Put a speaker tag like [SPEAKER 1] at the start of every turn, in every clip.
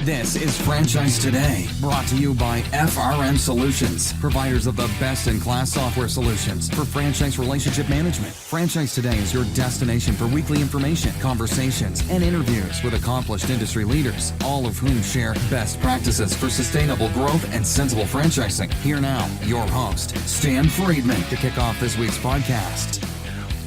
[SPEAKER 1] This is Franchise Today, brought to you by FRM Solutions, providers of the best-in-class software solutions for franchise relationship management. Franchise Today is your destination for weekly information, conversations, and interviews with accomplished industry leaders, all of whom share best practices for sustainable growth and sensible franchising. Here now, your host, Stan Friedman, to kick off this week's podcast.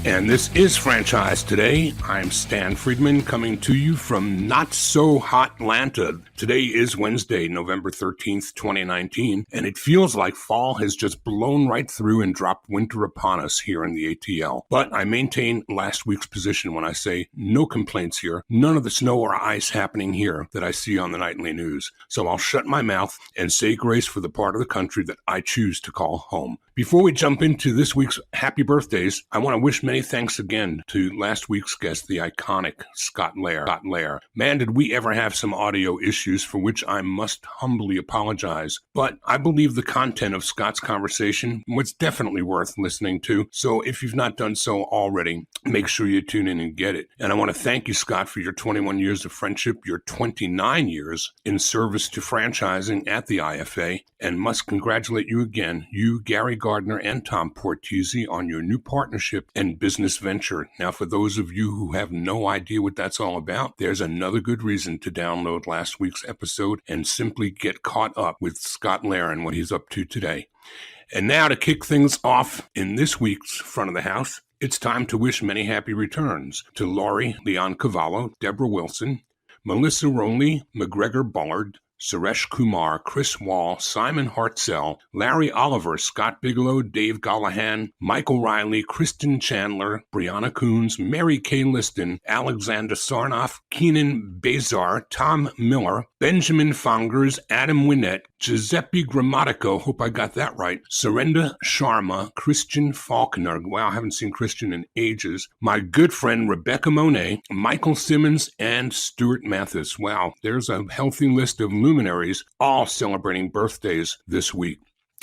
[SPEAKER 2] And this is Franchise Today. I'm Stan Friedman coming to you from not-so-hot Atlanta. Today is Wednesday, November 13th, 2019, and it feels like fall has just blown right through and dropped winter upon us here in the ATL. But I maintain last week's position when I say no complaints here, none of the snow or ice happening here that I see on the nightly news. So I'll shut my mouth and say grace for the part of the country that I choose to call home. Before we jump into this week's happy birthdays, I want to wish many thanks again to last week's guest, the iconic Scott Lair. Man, did we ever have some audio issues for which I must humbly apologize. But I believe the content of Scott's conversation was definitely worth listening to. So if you've not done so already, make sure you tune in and get it. And I want to thank you, Scott, for your 21 years of friendship, your 29 years in service to franchising at the IFA, and must congratulate you again, you, Gary Gardner, and Tom Portese, on your new partnership and business venture. Now, for those of you who have no idea what that's all about, there's another good reason to download last week's episode and simply get caught up with Scott Lair and what he's up to today. And now to kick things off in this week's Front of the House, it's time to wish many happy returns to Laurie Leon Cavallo, Deborah Wilson, Melissa Ronley, McGregor Bullard, Suresh Kumar, Chris Wall, Simon Hartzell, Larry Oliver, Scott Bigelow, Dave Gallahan, Michael Riley, Kristen Chandler, Brianna Coons, Mary Kay Liston, Alexander Sarnoff, Keenan Bazar, Tom Miller, Benjamin Fongers, Adam Winnett, Giuseppe Grammatico, hope I got that right, Surrender Sharma, Christian Faulkner, wow, I haven't seen Christian in ages, my good friend Rebecca Monet, Michael Simmons, and Stuart Mathis. Wow, there's a healthy list of luminaries all celebrating birthdays this week.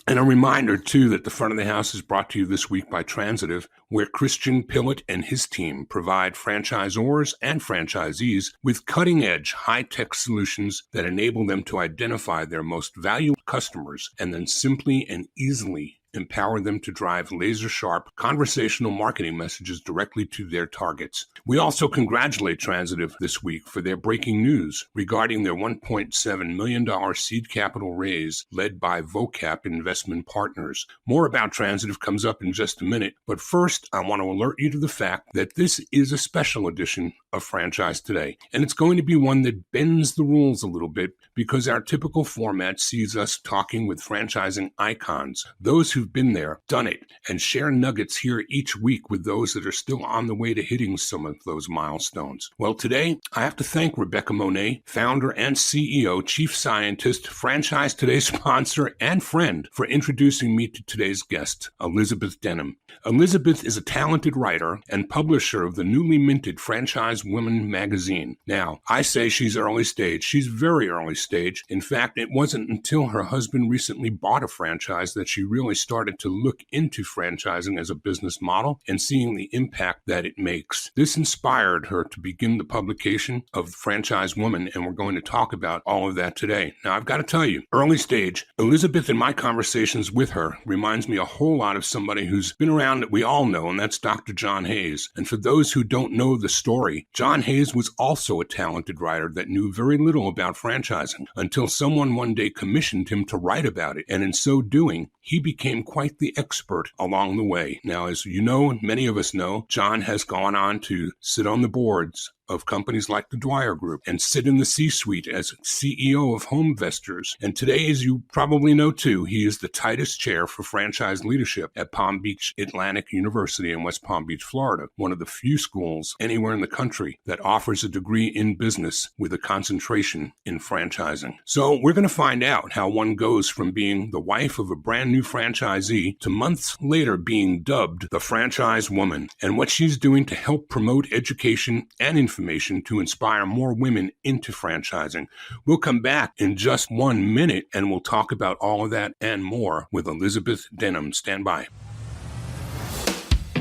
[SPEAKER 2] And a reminder, too, that the Front of the House is brought to you this week by Transitive, where Christian Pillett and his team provide franchisors and franchisees with cutting-edge, high-tech solutions that enable them to identify their most valuable customers and then simply and easily empower them to drive laser-sharp conversational marketing messages directly to their targets. We also congratulate Transitive this week for their breaking news regarding their $1.7 million seed capital raise led by Vocap Investment Partners. More about Transitive comes up in just a minute, but first I want to alert you to the fact that this is a special edition of Franchise Today, and it's going to be one that bends the rules a little bit because our typical format sees us talking with franchising icons, those who've been there, done it, and share nuggets here each week with those that are still on the way to hitting some of those milestones. Well, today, I have to thank Rebecca Monet, founder and CEO, chief scientist, Franchise Today sponsor, and friend, for introducing me to today's guest, Elizabeth Dunham. Elizabeth is a talented writer and publisher of the newly minted Franchise Women magazine. Now, I say she's early stage. She's very early stage. In fact, it wasn't until her husband recently bought a franchise that she really started to look into franchising as a business model and seeing the impact that it makes. This inspired her to begin the publication of Franchise Woman, and we're going to talk about all of that today. Now, I've got to tell you, early stage, Elizabeth in my conversations with her reminds me a whole lot of somebody who's been around that we all know, and that's Dr. John Hayes. And for those who don't know the story, John Hayes was also a talented writer that knew very little about franchising until someone one day commissioned him to write about it. And in so doing, he became quite the expert along the way. Now, as you know, and many of us know, John has gone on to sit on the boards of companies like the Dwyer Group and sit in the C-suite as CEO of HomeVestors. And today, as you probably know too, he is the tightest chair for franchise leadership at Palm Beach Atlantic University in West Palm Beach, Florida, one of the few schools anywhere in the country that offers a degree in business with a concentration in franchising. So we're going to find out how one goes from being the wife of a brand new franchisee to months later being dubbed the Franchise Woman, and what she's doing to help promote education and information to inspire more women into franchising. We'll come back in just 1 minute and we'll talk about all of that and more with Elizabeth Dunham. Stand by.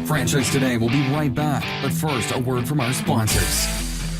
[SPEAKER 1] Franchise Today will be right back, but first, a word from our sponsors.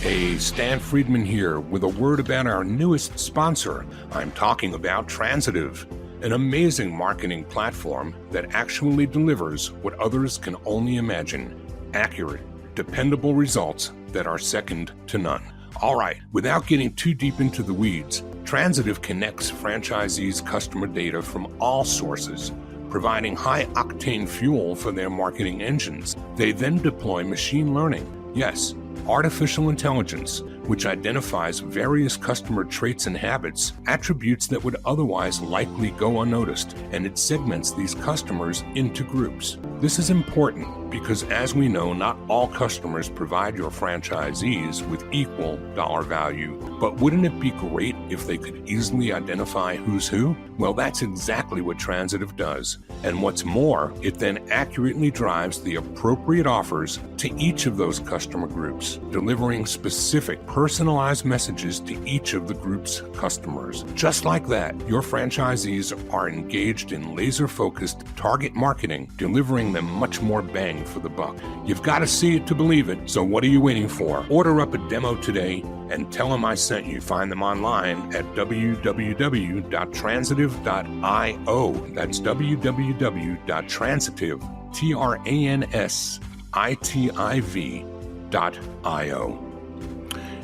[SPEAKER 2] Hey, Stan Friedman here with a word about our newest sponsor. I'm talking about Transitive, an amazing marketing platform that actually delivers what others can only imagine: accurate, dependable results that are second to none. All right, without getting too deep into the weeds, Transitive connects franchisees' customer data from all sources, providing high-octane fuel for their marketing engines. They then deploy machine learning, yes, artificial intelligence, which identifies various customer traits and habits, attributes that would otherwise likely go unnoticed, and it segments these customers into groups. This is important because, as we know, not all customers provide your franchisees with equal dollar value. But wouldn't it be great if they could easily identify who's who? Well, that's exactly what Transitive does. And what's more, it then accurately drives the appropriate offers to each of those customer groups, delivering specific personalized messages to each of the group's customers. Just like that, your franchisees are engaged in laser-focused target marketing, delivering them much more bang for the buck. You've got to see it to believe it, so what are you waiting for? Order up a demo today and tell them I sent you. Find them online at www.transitive.io. That's www.transitive.io.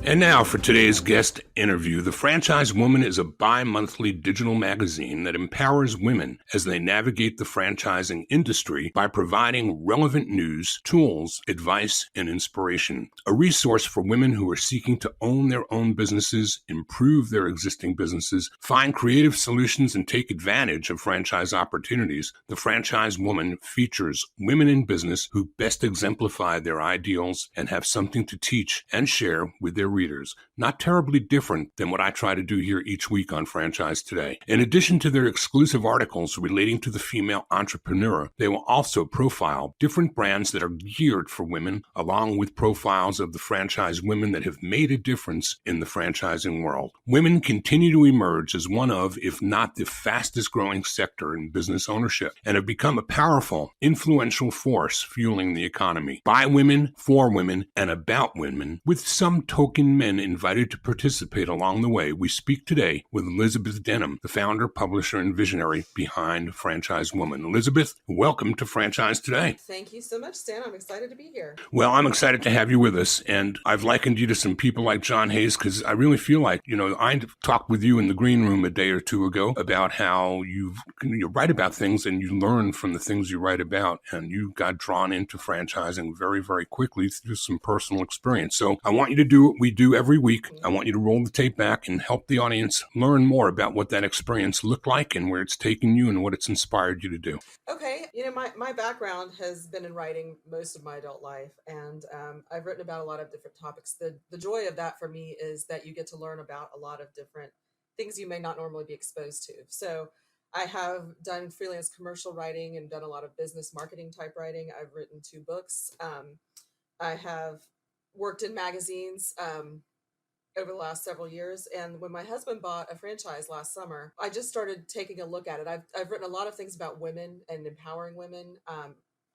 [SPEAKER 2] And now for today's guest interview. The Franchise Woman is a bi-monthly digital magazine that empowers women as they navigate the franchising industry by providing relevant news, tools, advice, and inspiration. A resource for women who are seeking to own their own businesses, improve their existing businesses, find creative solutions, and take advantage of franchise opportunities. The Franchise Woman features women in business who best exemplify their ideals and have something to teach and share with their readers. Not terribly different than what I try to do here each week on Franchise Today. In addition to their exclusive articles relating to the female entrepreneur, they will also profile different brands that are geared for women, along with profiles of the franchise women that have made a difference in the franchising world. Women continue to emerge as one of, if not the fastest growing sector in business ownership, and have become a powerful, influential force fueling the economy. By women, for women, and about women, with some token men invited to participate along the way. We speak today with Elizabeth Dunham, the founder, publisher, and visionary behind Franchise Woman. Elizabeth, welcome to Franchise Today.
[SPEAKER 3] Thank you so much, Stan. I'm excited to be here.
[SPEAKER 2] Well, I'm excited to have you with us, and I've likened you to some people like John Hayes because I really feel like, I talked with you in the green room a day or two ago about how you write about things and you learn from the things you write about, and you got drawn into franchising very, very quickly through some personal experience. So I want you to do what we do every week. I want you to roll the tape back and help the audience learn more about what that experience looked like and where it's taken you and what it's inspired you to do.
[SPEAKER 3] Okay. My background has been in writing most of my adult life, and I've written about a lot of different topics. The joy of that for me is that you get to learn about a lot of different things you may not normally be exposed to. So I have done freelance commercial writing and done a lot of business marketing type writing. I've written 2 books. I have worked in magazines over the last several years. And when my husband bought a franchise last summer, I just started taking a look at it. I've written a lot of things about women and empowering women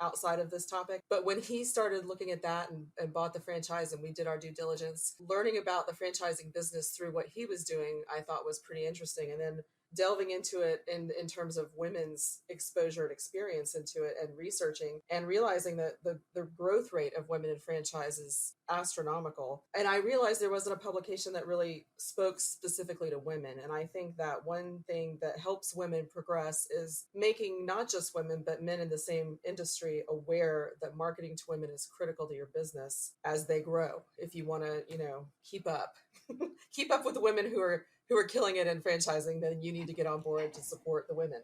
[SPEAKER 3] outside of this topic. But when he started looking at that and bought the franchise and we did our due diligence, learning about the franchising business through what he was doing, I thought was pretty interesting. And then delving into it in terms of women's exposure and experience into it and researching and realizing that the growth rate of women in franchise is astronomical. And I realized there wasn't a publication that really spoke specifically to women. And I think that one thing that helps women progress is making not just women, but men in the same industry aware that marketing to women is critical to your business as they grow. If you want to, keep up, keep up with the women who are killing it in franchising, then you need to get on board to support the women.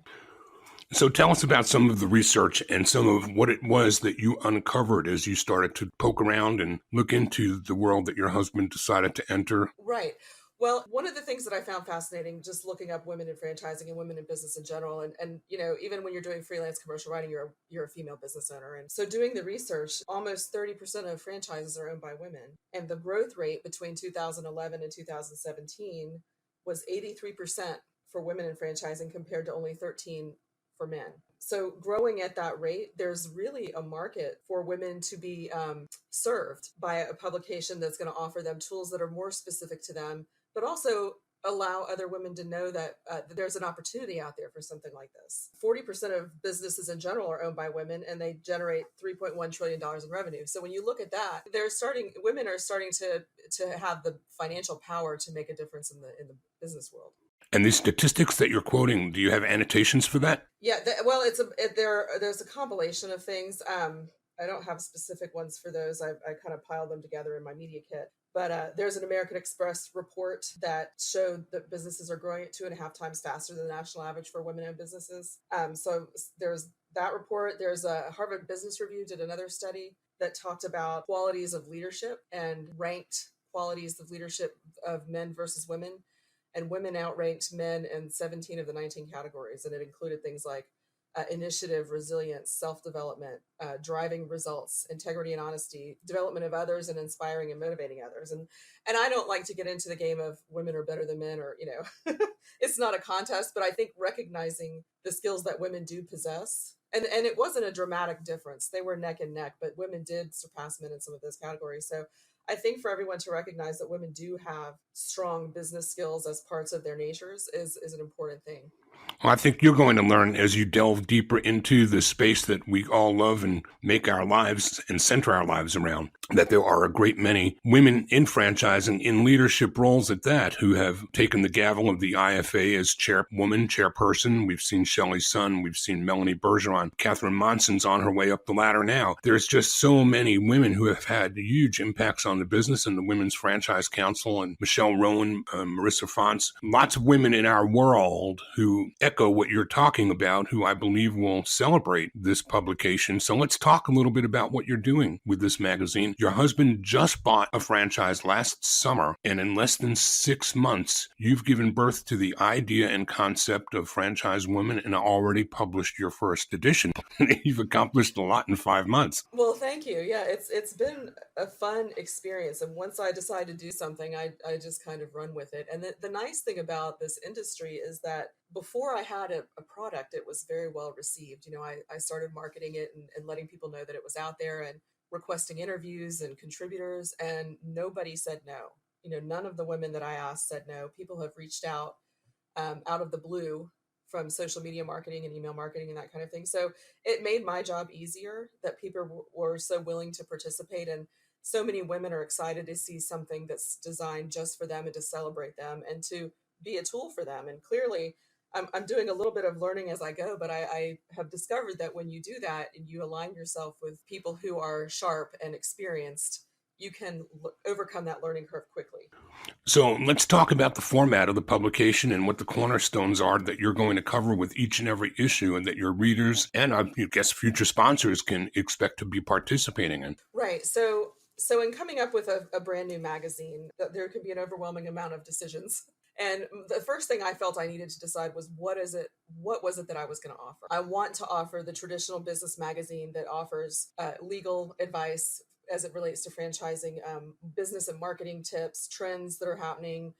[SPEAKER 2] So tell us about some of the research and some of what it was that you uncovered as you started to poke around and look into the world that your husband decided to enter.
[SPEAKER 3] Right. Well, one of the things that I found fascinating, just looking up women in franchising and women in business in general, and even when you're doing freelance commercial writing, you're a female business owner. And so doing the research, almost 30% of franchises are owned by women. And the growth rate between 2011 and 2017 was 83% for women in franchising compared to only 13% for men. So growing at that rate, there's really a market for women to be served by a publication that's going to offer them tools that are more specific to them, but also allow other women to know that there's an opportunity out there for something like this. 40% of businesses in general are owned by women, and they generate $3.1 trillion in revenue. So when you look at that, women are starting to have the financial power to make a difference in the business world.
[SPEAKER 2] And these statistics that you're quoting, do you have annotations for that?
[SPEAKER 3] Yeah, there's a compilation of things. I don't have specific ones for those. I kind of piled them together in my media kit. But there's an American Express report that showed that businesses are growing at 2.5 times faster than the national average for women-owned businesses. So there's that report. There's a Harvard Business Review did another study that talked about qualities of leadership and ranked qualities of leadership of men versus women. And women outranked men in 17 of the 19 categories. And it included things like initiative, resilience, self-development, driving results, integrity and honesty, development of others, and inspiring and motivating others. And I don't like to get into the game of women are better than men, or, it's not a contest, but I think recognizing the skills that women do possess. And it wasn't a dramatic difference. They were neck and neck, but women did surpass men in some of those categories. So I think for everyone to recognize that women do have strong business skills as parts of their natures is an important thing.
[SPEAKER 2] Well, I think you're going to learn as you delve deeper into the space that we all love and make our lives and center our lives around, that there are a great many women in franchising, in leadership roles at that, who have taken the gavel of the IFA as chairperson. We've seen Shelley Sun. We've seen Melanie Bergeron. Catherine Monson's on her way up the ladder now. There's just so many women who have had huge impacts on the business, and the Women's Franchise Council, and Michelle Rowan, Marissa Fonts, lots of women in our world who echo what you're talking about, who I believe will celebrate this publication. So let's talk a little bit about what you're doing with this magazine. Your husband just bought a franchise last summer, and in less than 6 months, you've given birth to the idea and concept of Franchise Women and already published your first edition. You've accomplished a lot in 5 months.
[SPEAKER 3] Well, thank you. Yeah, it's been a fun experience. And once I decide to do something, I just kind of run with it. And the nice thing about this industry is that before I had a product, it was very well received. I started marketing it and letting people know that it was out there and requesting interviews and contributors, and nobody said no. None of the women that I asked said no. People have reached out of the blue from social media marketing and email marketing and that kind of thing. So it made my job easier that people were so willing to participate, and so many women are excited to see something that's designed just for them and to celebrate them and to be a tool for them. And clearly, I'm doing a little bit of learning as I go, but I have discovered that when you do that and you align yourself with people who are sharp and experienced, you can overcome that learning curve quickly.
[SPEAKER 2] So let's talk about the format of the publication and what the cornerstones are that you're going to cover with each and every issue, and that your readers and I guess future sponsors can expect to be participating in.
[SPEAKER 3] Right. So in coming up with a brand new magazine, there could be an overwhelming amount of decisions. And the first thing I felt I needed to decide was what was it that I was going to offer? I want to offer the traditional business magazine that offers legal advice as it relates to franchising, business and marketing tips, trends that are happening,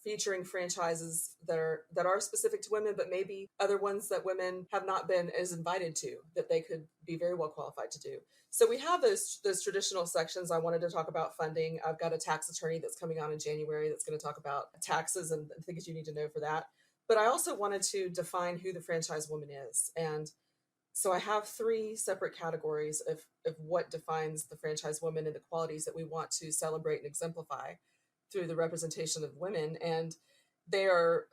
[SPEAKER 3] featuring franchises that are specific to women, but maybe other ones that women have not been as invited to, that they could be very well qualified to do. So we have those traditional sections. I wanted to talk about funding. I've got a tax attorney that's coming on in January that's going to talk about taxes and things you need to know for that. But I also wanted to define who the franchise woman is. And so I have 3 separate categories of what defines the franchise woman and the qualities that we want to celebrate and exemplify through the representation of women. And they are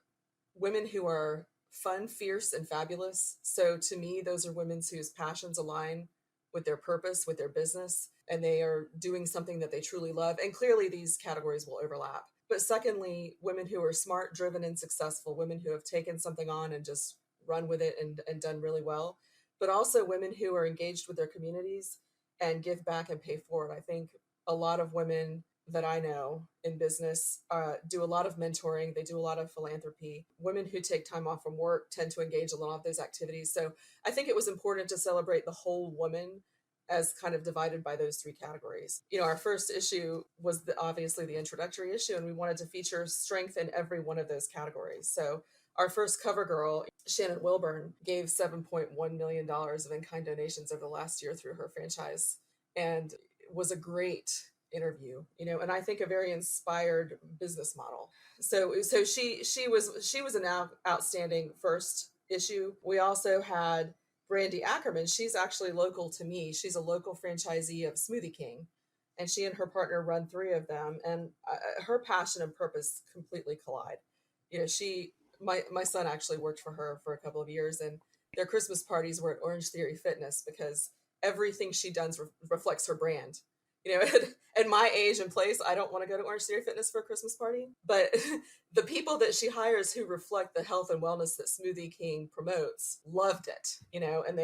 [SPEAKER 3] women who are fun, fierce, and fabulous. So to me, those are women whose passions align with their purpose, with their business, and they are doing something that they truly love. And clearly these categories will overlap. But secondly, women who are smart, driven, and successful, women who have taken something on and just run with it and done really well. But also women who are engaged with their communities and give back and pay forward. I think a lot of women that I know in business do a lot of mentoring. They do a lot of philanthropy. Women who take time off from work tend to engage in a lot of those activities. So I think it was important to celebrate the whole woman as kind of divided by those 3 categories. Our first issue was obviously the introductory issue, and we wanted to feature strength in every one of those categories. So our first cover girl, Shannon Wilburn, gave $7.1 million of in-kind donations over the last year through her franchise, and was a great interview, and I think a very inspired business model. So she was an outstanding first issue. We also had Brandy Ackerman. She's actually local to me. She's a local franchisee of Smoothie King, and she and her partner run 3 of them, and her passion and purpose completely collide. My son actually worked for her for a couple of years, and their Christmas parties were at Orange Theory Fitness because everything she does reflects her brand. At my age and place, I don't want to go to Orange Theory Fitness for a Christmas party, but the people that she hires who reflect the health and wellness that Smoothie King promotes loved it, and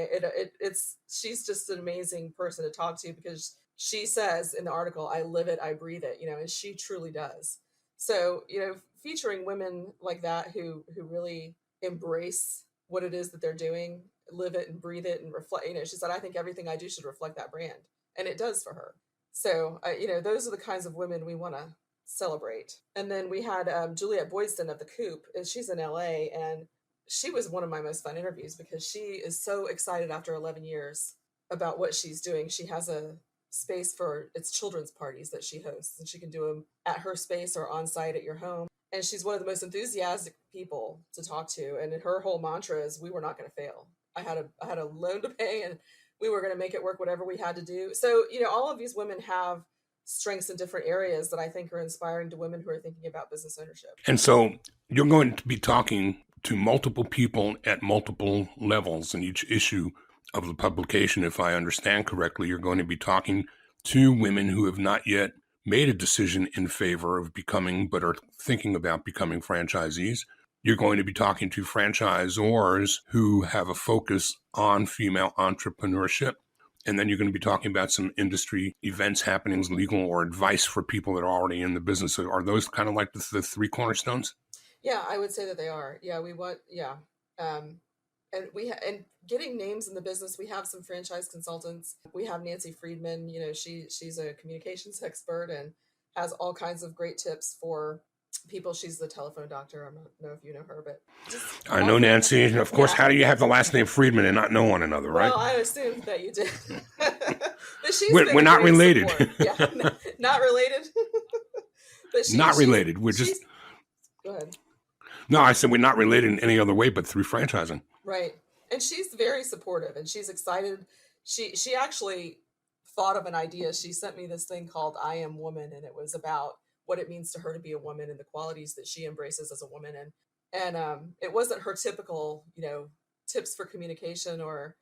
[SPEAKER 3] she's just an amazing person to talk to, because she says in the article, I live it, I breathe it, and she truly does. So, featuring women like that who really embrace what it is that they're doing, live it and breathe it and reflect, she said, I think everything I do should reflect that brand. And it does for her. So, those are the kinds of women we want to celebrate. And then we had Juliette Boydston of The Coop. She's in LA, and she was one of my most fun interviews because she is so excited after 11 years about what she's doing. She has a space for its children's parties that she hosts, and she can do them at her space or on site at your home. And she's one of the most enthusiastic people to talk to. And her whole mantra is, we were not going to fail. I had a loan to pay, and we were going to make it work, whatever we had to do. So, all of these women have strengths in different areas that I think are inspiring to women who are thinking about business ownership.
[SPEAKER 2] And so you're going to be talking to multiple people at multiple levels in each issue of the publication. If I understand correctly, you're going to be talking to women who have not yet made a decision in favor of becoming, but are thinking about becoming franchisees. You're going to be talking to franchisors who have a focus on female entrepreneurship. And then you're going to be talking about some industry events, happenings, legal, or advice for people that are already in the business. Are those kind of like the 3 cornerstones?
[SPEAKER 3] Yeah, I would say that they are. Yeah, and getting names in the business, we have some franchise consultants. We have Nancy Friedman. She's a communications expert and has all kinds of great tips for people. She's the telephone doctor. I don't know if you know her, but
[SPEAKER 2] I know Nancy. And of course, How do you have the last name Friedman and not know one another, right?
[SPEAKER 3] Well, I assumed that you did. But
[SPEAKER 2] we're not related.
[SPEAKER 3] Yeah, not related. But
[SPEAKER 2] not related. We're just.
[SPEAKER 3] Go ahead.
[SPEAKER 2] No, I said we're not related in any other way but through franchising.
[SPEAKER 3] Right. And she's very supportive, and she's excited. She actually thought of an idea. She sent me this thing called I Am Woman, and it was about what it means to her to be a woman and the qualities that she embraces as a woman. And it wasn't her typical, tips for communication, or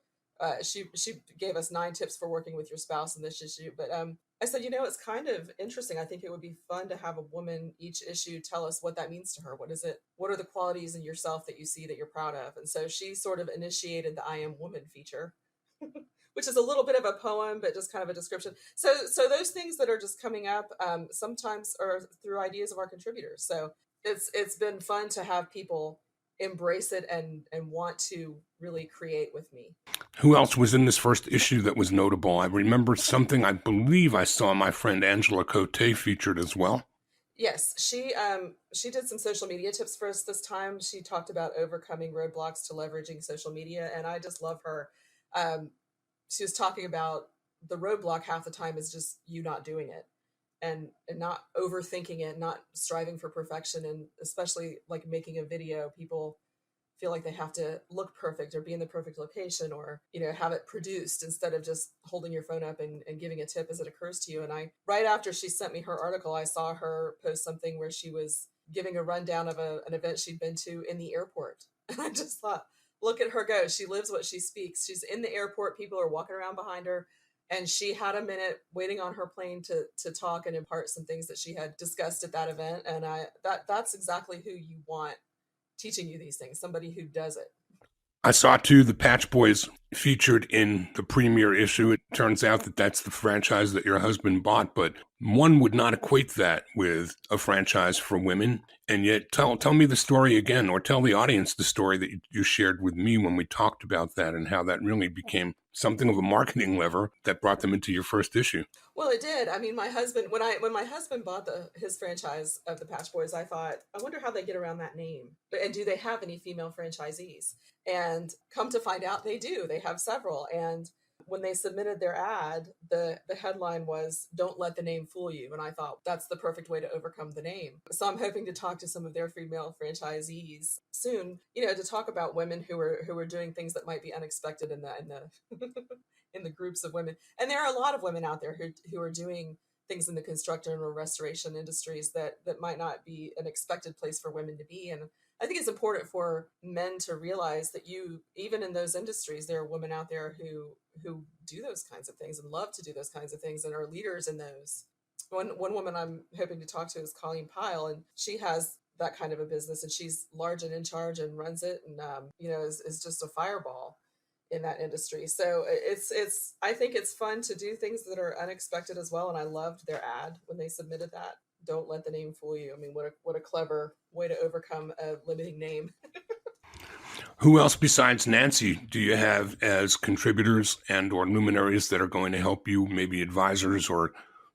[SPEAKER 3] she gave us 9 tips for working with your spouse in this issue. But I said, it's kind of interesting. I think it would be fun to have a woman each issue tell us what that means to her. What is it? What are the qualities in yourself that you see that you're proud of? And so she sort of initiated the I Am Woman feature, which is a little bit of a poem, but just kind of a description. So those things that are just coming up sometimes are through ideas of our contributors. So it's been fun to have people embrace it and want to really create with me.
[SPEAKER 2] Who else was in this first issue that was notable? I remember something I believe I saw my friend Angela Cote featured as well.
[SPEAKER 3] Yes, she did some social media tips for us this time. She talked about overcoming roadblocks to leveraging social media, and I just love her. She was talking about the roadblock half the time is just you not doing it and not overthinking it, not striving for perfection. And especially like making a video, people feel like they have to look perfect or be in the perfect location or, have it produced instead of just holding your phone up and giving a tip as it occurs to you. And right after she sent me her article, I saw her post something where she was giving a rundown of an event she'd been to in the airport. And I just thought, look at her go. She lives what she speaks. She's in the airport. People are walking around behind her. And she had a minute waiting on her plane to talk and impart some things that she had discussed at that event. And that's exactly who you want teaching you these things, somebody who does it.
[SPEAKER 2] I saw, too, the Patch Boys featured in the premiere issue. It turns out that that's the franchise that your husband bought, but one would not equate that with a franchise for women. And yet, tell me the story again, or tell the audience the story that you shared with me when we talked about that and how that really became something of a marketing lever that brought them into your first issue.
[SPEAKER 3] Well, it did. I mean, my husband, when my husband bought his franchise of the Patch Boys, I thought, I wonder how they get around that name, and do they have any female franchisees? And come to find out, they do. They have several. And when they submitted their ad, the headline was "Don't let the name fool you," and I thought that's the perfect way to overcome the name. So I'm hoping to talk to some of their female franchisees soon, to talk about women who are doing things that might be unexpected in the in the groups of women. And there are a lot of women out there who are doing things in the construction or restoration industries that might not be an expected place for women to be. And I think it's important for men to realize that even in those industries, there are women out there who do those kinds of things and love to do those kinds of things and are leaders in those. One woman I'm hoping to talk to is Colleen Pyle, and she has that kind of a business, and she's large and in charge and runs it, and is just a fireball in that industry. So I think it's fun to do things that are unexpected as well. And I loved their ad when they submitted that. Don't let the name fool you. I mean, what a clever way to overcome a limiting name.
[SPEAKER 2] Who else besides Nancy do you have as contributors and or luminaries that are going to help you, maybe advisors, or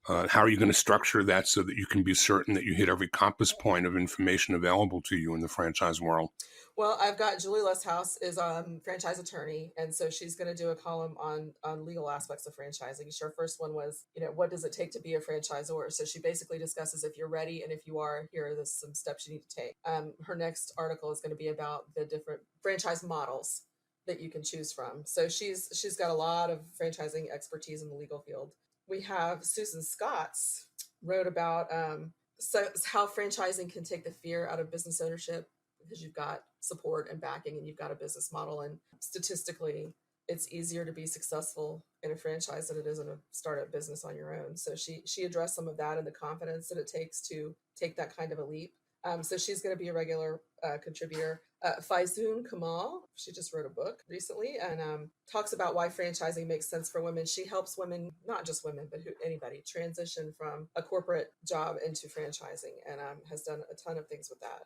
[SPEAKER 2] how are you going to structure that so that you can be certain that you hit every compass point of information available to you in the franchise world?
[SPEAKER 3] Well, I've got Julie Lesshouse is a franchise attorney, and so she's going to do a column on legal aspects of franchising. Her first one was, what does it take to be a franchisor? So she basically discusses if you're ready, and if you are, here are some steps you need to take. Her next article is going to be about the different franchise models that you can choose from. So she's got a lot of franchising expertise in the legal field. We have Susan Scotts wrote about how franchising can take the fear out of business ownership, because you've got support and backing and you've got a business model. And statistically, it's easier to be successful in a franchise than it is in a startup business on your own. So she addressed some of that and the confidence that it takes to take that kind of a leap. So she's going to be a regular contributor. Faizun Kamal, she just wrote a book recently and talks about why franchising makes sense for women. She helps women, not just women, but anybody, transition from a corporate job into franchising, and has done a ton of things with that.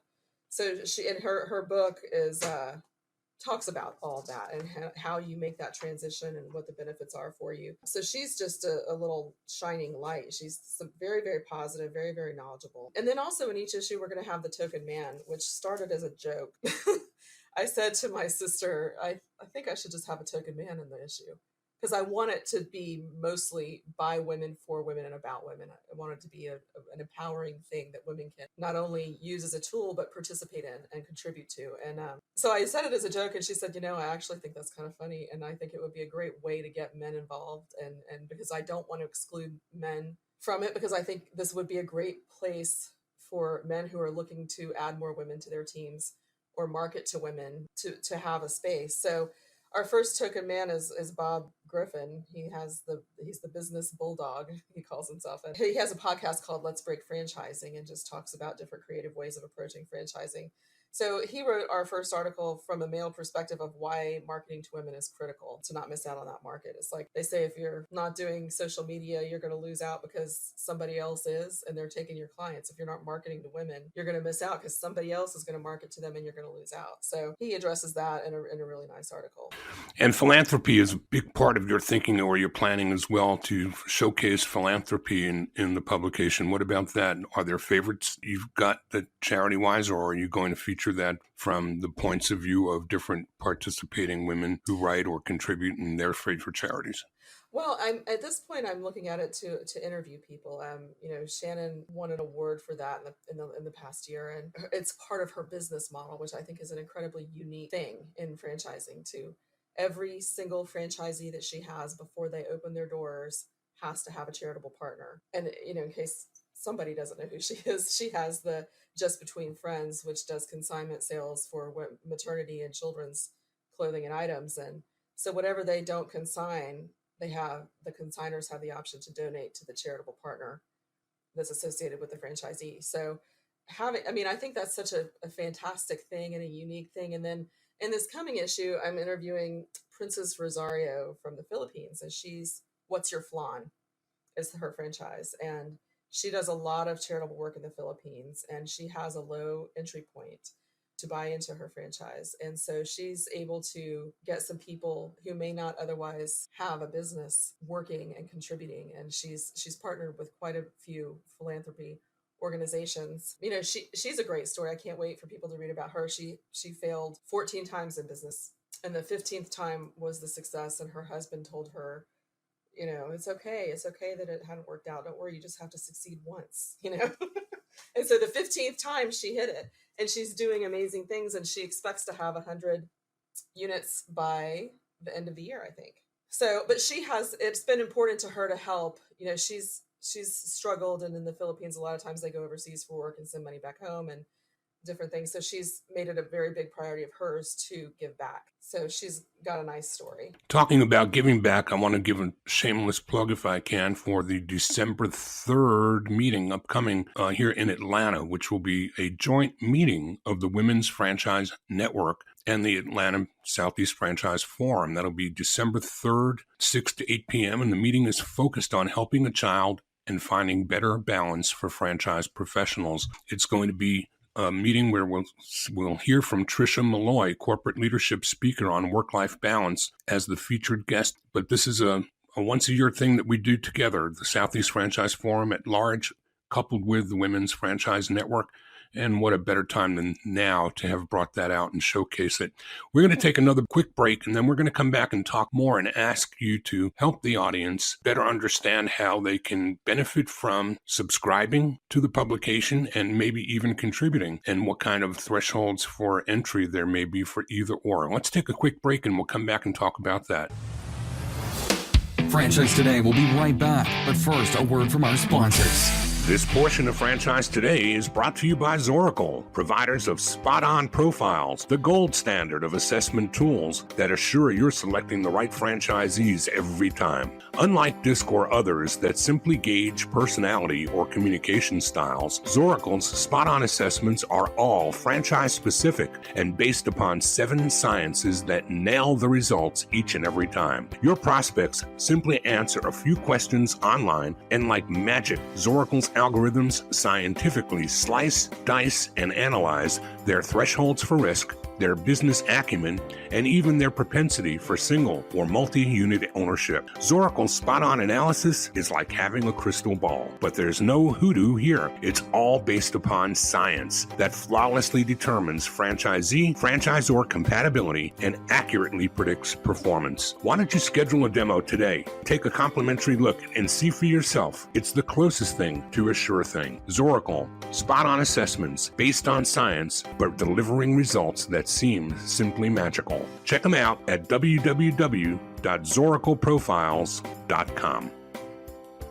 [SPEAKER 3] So she, in her book, is talks about all that and how you make that transition and what the benefits are for you. So she's just a little shining light. She's very, very positive, very, very knowledgeable. And then also in each issue, we're going to have the token man, which started as a joke. I said to my sister, I think I should just have a token man in the issue, because I want it to be mostly by women, for women, and about women. I want it to be an empowering thing that women can not only use as a tool, but participate in and contribute to. And so I said it as a joke, and she said, I actually think that's kind of funny. And I think it would be a great way to get men involved. And because I don't want to exclude men from it, because I think this would be a great place for men who are looking to add more women to their teams or market to women to have a space. So our first token man is Bob Griffin. He's the business bulldog, he calls himself. And he has a podcast called Let's Break Franchising and just talks about different creative ways of approaching franchising. So he wrote our first article from a male perspective of why marketing to women is critical to not miss out on that market. It's like they say, if you're not doing social media, you're going to lose out because somebody else is, and they're taking your clients. If you're not marketing to women, you're going to miss out because somebody else is going to market to them and you're going to lose out. So he addresses that in a really nice article.
[SPEAKER 2] And philanthropy is a big part of your thinking or your planning as well, to showcase philanthropy in the publication. What about that? Are there favorites you've got that charity-wise, or are you going to feature that from the points of view of different participating women who write or contribute in their favorite charities?
[SPEAKER 3] Well, I'm at this point, I'm looking at it to interview people. Shannon won an award for that in the past year, and it's part of her business model, which I think is an incredibly unique thing in franchising. To every single franchisee that she has before they open their doors has to have a charitable partner. And in case somebody doesn't know who she is, she has the Just Between Friends, which does consignment sales for maternity and children's clothing and items. And so whatever they don't consign, the consigners have the option to donate to the charitable partner that's associated with the franchisee. So I think that's such a fantastic thing and a unique thing. And then in this coming issue, I'm interviewing Princess Rosario from the Philippines, and she's What's Your Flan is her franchise. And she does a lot of charitable work in the Philippines, and she has a low entry point. to buy into her franchise. And so she's able to get some people who may not otherwise have a business working and contributing. And she's partnered with quite a few philanthropy organizations. She's a great story. I can't wait for people to read about her. She failed 14 times in business, and the 15th time was the success. And her husband told her, it's okay that it hadn't worked out. Don't worry, you just have to succeed once. And so the 15th time she hit it, and she's doing amazing things, and she expects to have 100 units by the end of the year, I think. So, but it's been important to her to help. She's struggled, and in the Philippines, a lot of times they go overseas for work and send money back home and different things. So she's made it a very big priority of hers to give back. So she's got a nice story.
[SPEAKER 2] Talking about giving back, I want to give a shameless plug, if I can, for the December 3rd meeting upcoming here in Atlanta, which will be a joint meeting of the Women's Franchise Network and the Atlanta Southeast Franchise Forum. That'll be December 3rd, 6 to 8 p.m., and the meeting is focused on helping a child and finding better balance for franchise professionals. It's going to be a meeting where we'll hear from Tricia Malloy, corporate leadership speaker on work-life balance, as the featured guest. But this is a once-a-year thing that we do together, the Southeast Franchise Forum at large, coupled with the Women's Franchise Network. And what a better time than now to have brought that out and showcase it. We're going to take another quick break, and then we're going to come back and talk more and ask you to help the audience better understand how they can benefit from subscribing to the publication and maybe even contributing, and what kind of thresholds for entry there may be for either or. Let's take a quick break, and we'll come back and talk about that.
[SPEAKER 1] Franchise Today will be right back, but first, a word from our sponsors.
[SPEAKER 2] This portion of Franchise Today is brought to you by Zoracle, providers of spot-on profiles, the gold standard of assessment tools that assure you're selecting the right franchisees every time. Unlike DISC or others that simply gauge personality or communication styles, Zoracle's spot-on assessments are all franchise-specific and based upon 7 sciences that nail the results each and every time. Your prospects simply answer a few questions online, and like magic, Zoracle's algorithms scientifically slice, dice, and analyze their thresholds for risk, their business acumen, and even their propensity for single or multi-unit ownership. Zoracle's spot-on analysis is like having a crystal ball, but there's no hoodoo here. It's all based upon science that flawlessly determines franchisor compatibility and accurately predicts performance. Why don't you schedule a demo today? Take a complimentary look and see for yourself. It's the closest thing to a sure thing. Zoracle, spot-on assessments based on science, but delivering results that seem simply magical. Check them out at www.zoracleprofiles.com.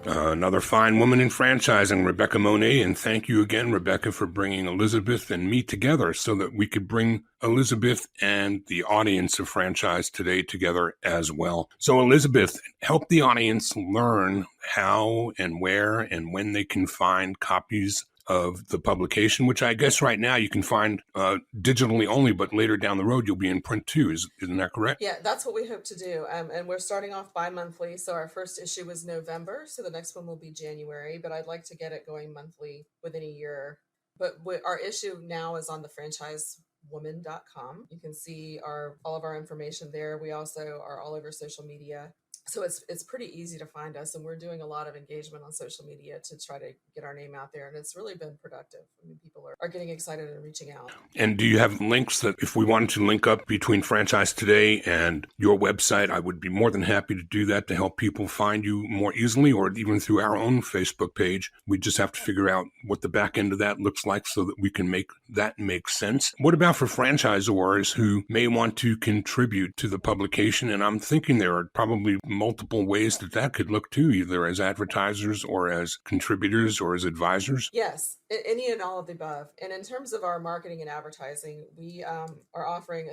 [SPEAKER 2] Another fine woman in franchising, Rebecca Monet, and thank you again, Rebecca, for bringing Elizabeth and me together so that we could bring Elizabeth and the audience of Franchise Today together as well. So, Elizabeth, help the audience learn how and where and when they can find copies of the publication, which I guess right now you can find digitally only, but later down the road you'll be in print too. Isn't that correct?
[SPEAKER 3] Yeah, that's what we hope to do. And we're starting off bi-monthly. So our first issue was November. So the next one will be January, but I'd like to get it going monthly within a year. But our issue now is on the franchisewoman.com. You can see all of our information there. We also are all over social media. So it's pretty easy to find us, and we're doing a lot of engagement on social media to try to get our name out there, and it's really been productive. I mean, people are getting excited and reaching out.
[SPEAKER 2] And do you have links that if we wanted to link up between Franchise Today and your website, I would be more than happy to do that to help people find you more easily, or even through our own Facebook page. We just have to figure out what the back end of that looks like so that we can make that make sense. What about for franchisors who may want to contribute to the publication? And I'm thinking there are probably multiple ways that could look too, either as advertisers or as contributors or as advisors.
[SPEAKER 3] Yes, any and all of the above. And in terms of our marketing and advertising, we are offering,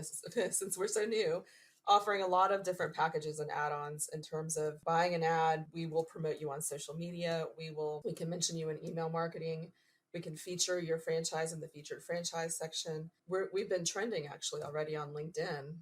[SPEAKER 3] since we're so new, offering a lot of different packages and add-ons in terms of buying an ad. We will promote you on social media. We can mention you in email marketing. We can feature your franchise in the featured franchise section. We've been trending actually already on LinkedIn.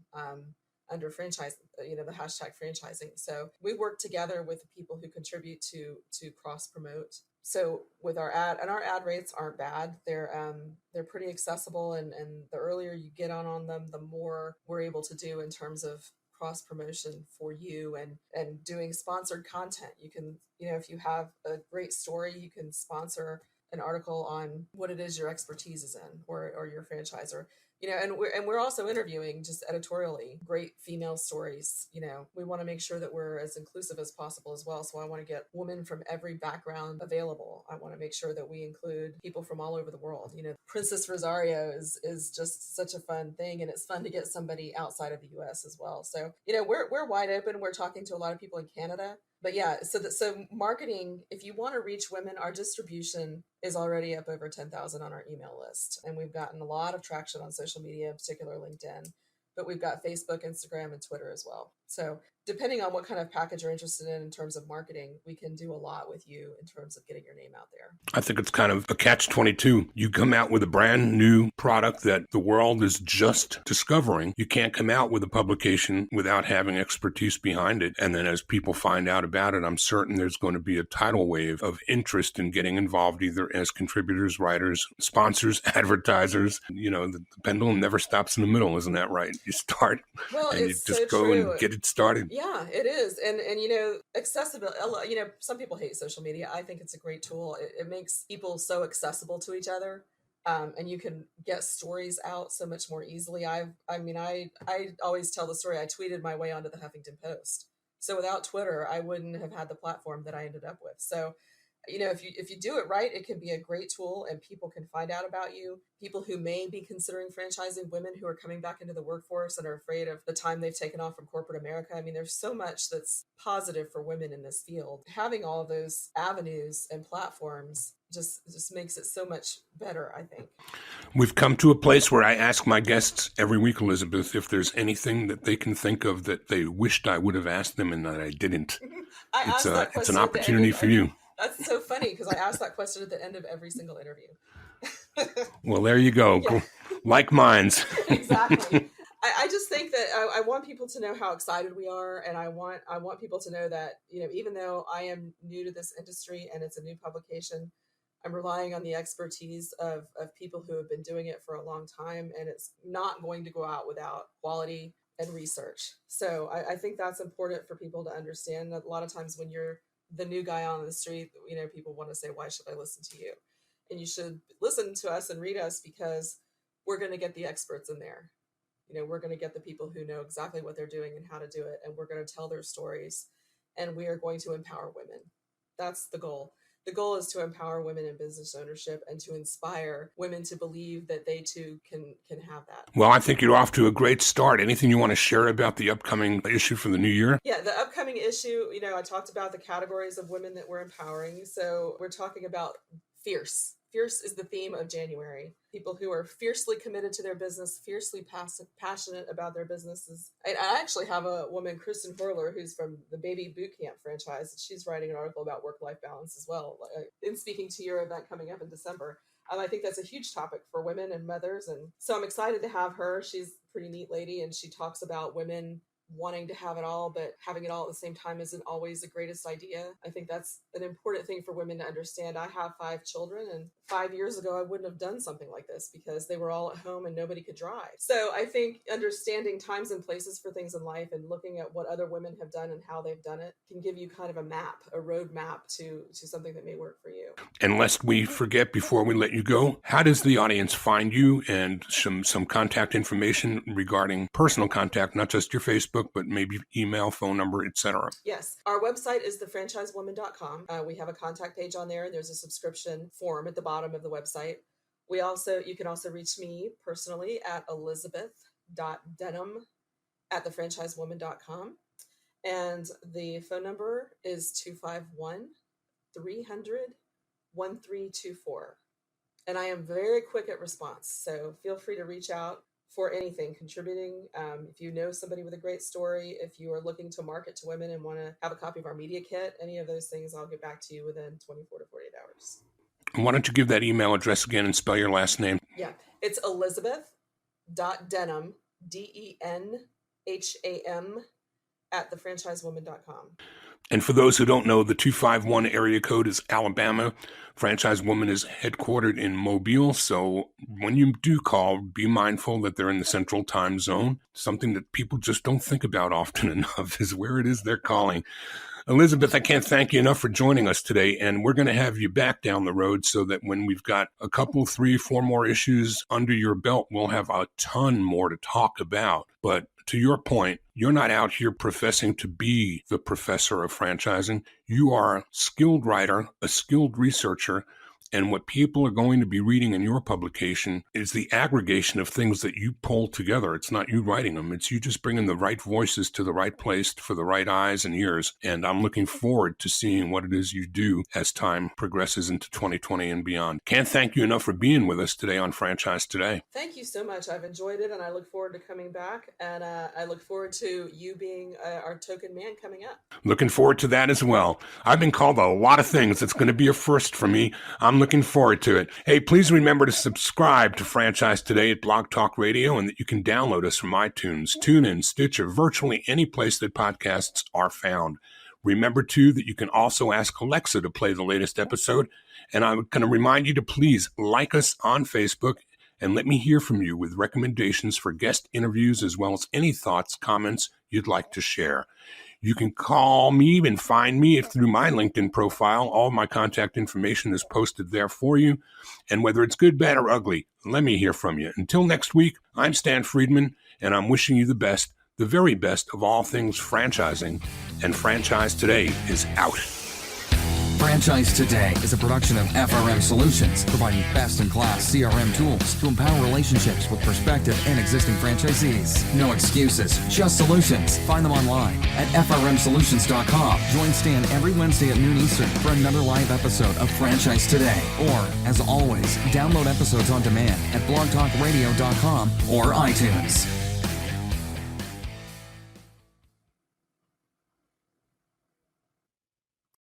[SPEAKER 3] Under franchise, the hashtag franchising. So we work together with the people who contribute to cross promote So with our ad rates aren't bad. They're pretty accessible, and the earlier you get on them, the more we're able to do in terms of cross promotion for you and doing sponsored content. You can, if you have a great story, you can sponsor an article on what it is your expertise is in, or your franchise, or and we're also interviewing, just editorially, great female stories. We want to make sure that we're as inclusive as possible as well. So I want to get women from every background available. I want to make sure that we include people from all over the world. Princess Rosario is just such a fun thing, and it's fun to get somebody outside of the US as well. So we're wide open. We're talking to a lot of people in Canada. But yeah, so marketing, if you want to reach women, our distribution is already up over 10,000 on our email list. And we've gotten a lot of traction on social media, in particular LinkedIn. But we've got Facebook, Instagram, and Twitter as well. So depending on what kind of package you're interested in terms of marketing, we can do a lot with you in terms of getting your name out there.
[SPEAKER 2] I think it's kind of a catch-22. You come out with a brand new product that the world is just discovering. You can't come out with a publication without having expertise behind it. And then as people find out about it, I'm certain there's going to be a tidal wave of interest in getting involved, either as contributors, writers, sponsors, advertisers. The pendulum never stops in the middle. Isn't that right? You start and you just
[SPEAKER 3] so
[SPEAKER 2] go
[SPEAKER 3] true.
[SPEAKER 2] and get it started.
[SPEAKER 3] Yeah, it is. And accessibility, some people hate social media. I think it's a great tool. It makes people so accessible to each other. And you can get stories out so much more easily. I always tell the story. I tweeted my way onto the Huffington Post. So without Twitter, I wouldn't have had the platform that I ended up with. So if you do it right, it can be a great tool, and people can find out about you. People who may be considering franchising, women who are coming back into the workforce and are afraid of the time they've taken off from corporate America. I mean, there's so much that's positive for women in this field. Having all of those avenues and platforms just makes it so much better, I think.
[SPEAKER 2] We've come to a place where I ask my guests every week, Elizabeth, if there's anything that they can think of that they wished I would have asked them and that I didn't. It's an opportunity for you.
[SPEAKER 3] That's so funny, because I ask that question at the end of every single interview.
[SPEAKER 2] Well, there you go. Yeah. Like minds.
[SPEAKER 3] Exactly. I just think that I want people to know how excited we are, and I want people to know that even though I am new to this industry and it's a new publication, I'm relying on the expertise of people who have been doing it for a long time, and it's not going to go out without quality and research. So I think that's important for people to understand. That a lot of times when you're the new guy on the street, people want to say, why should I listen to you? And you should listen to us and read us, because we're going to get the experts in there. We're going to get the people who know exactly what they're doing and how to do it. And we're going to tell their stories, and we are going to empower women. That's the goal. The goal is to empower women in business ownership and to inspire women to believe that they too can have that.
[SPEAKER 2] Well, I think you're off to a great start. Anything you want to share about the upcoming issue for the new year?
[SPEAKER 3] Yeah, the upcoming issue, I talked about the categories of women that we're empowering. So we're talking about fierce. Fierce is the theme of January. People who are fiercely committed to their business, fiercely passionate about their businesses. I actually have a woman, Kristen Horler, who's from the Baby Boot Camp franchise. She's writing an article about work-life balance as well, in speaking to your event coming up in December. I think that's a huge topic for women and mothers. And so I'm excited to have her. She's a pretty neat lady, and she talks about women wanting to have it all, but having it all at the same time isn't always the greatest idea. I think that's an important thing for women to understand. I have 5 children, and 5 years ago, I wouldn't have done something like this because they were all at home and nobody could drive. So I think understanding times and places for things in life and looking at what other women have done and how they've done it can give you kind of a road map to something that may work for you.
[SPEAKER 2] And lest we forget before we let you go, how does the audience find you, and some contact information regarding personal contact, not just your Facebook, but maybe email, phone number, etc.?
[SPEAKER 3] Yes. Our website is thefranchisewoman.com. We have a contact page on there, and there's a subscription form at the bottom of the website. You can also reach me personally at elizabeth.dunham@thefranchisewoman.com. And the phone number is 251-300-1324. And I am very quick at response. So feel free to reach out for anything, contributing. If you know somebody with a great story, if you are looking to market to women and want to have a copy of our media kit, any of those things, I'll get back to you within 24 to 48 hours.
[SPEAKER 2] Why don't you give that email address again and spell your last name?
[SPEAKER 3] Yeah, it's elizabeth.denham, DENHAM, @thefranchisewoman.com.
[SPEAKER 2] And for those who don't know, the 251 area code is Alabama. Franchise Woman is headquartered in Mobile, so when you do call, be mindful that they're in the Central Time Zone. Something that people just don't think about often enough is where it is they're calling. Elizabeth, I can't thank you enough for joining us today, and we're going to have you back down the road so that when we've got a couple, 3, 4 more issues under your belt, we'll have a ton more to talk about. But to your point, you're not out here professing to be the professor of franchising. You are a skilled writer, a skilled researcher, and what people are going to be reading in your publication is the aggregation of things that you pull together. It's not you writing them. It's you just bringing the right voices to the right place for the right eyes and ears. And I'm looking forward to seeing what it is you do as time progresses into 2020 and beyond. Can't thank you enough for being with us today on Franchise Today.
[SPEAKER 3] Thank you so much. I've enjoyed it, and I look forward to coming back. And I look forward to you being our token man coming up.
[SPEAKER 2] Looking forward to that as well. I've been called a lot of things. It's going to be a first for me. I'm looking forward to it. Hey, please remember to subscribe to Franchise Today at Blog Talk Radio, and that you can download us from iTunes, TuneIn, Stitcher, virtually any place that podcasts are found. Remember, too, that you can also ask Alexa to play the latest episode. And I'm going to remind you to please like us on Facebook and let me hear from you with recommendations for guest interviews, as well as any thoughts, comments you'd like to share. You can call me and find me through my LinkedIn profile. All my contact information is posted there for you. And whether it's good, bad, or ugly, let me hear from you. Until next week, I'm Stan Friedman, and I'm wishing you the best, the very best of all things franchising. And Franchise Today is out.
[SPEAKER 1] Franchise Today is a production of FRM Solutions, providing best-in-class CRM tools to empower relationships with prospective and existing franchisees. No excuses, just solutions. Find them online at frmsolutions.com. Join Stan every Wednesday at noon Eastern for another live episode of Franchise Today. Or, as always, download episodes on demand at blogtalkradio.com or iTunes.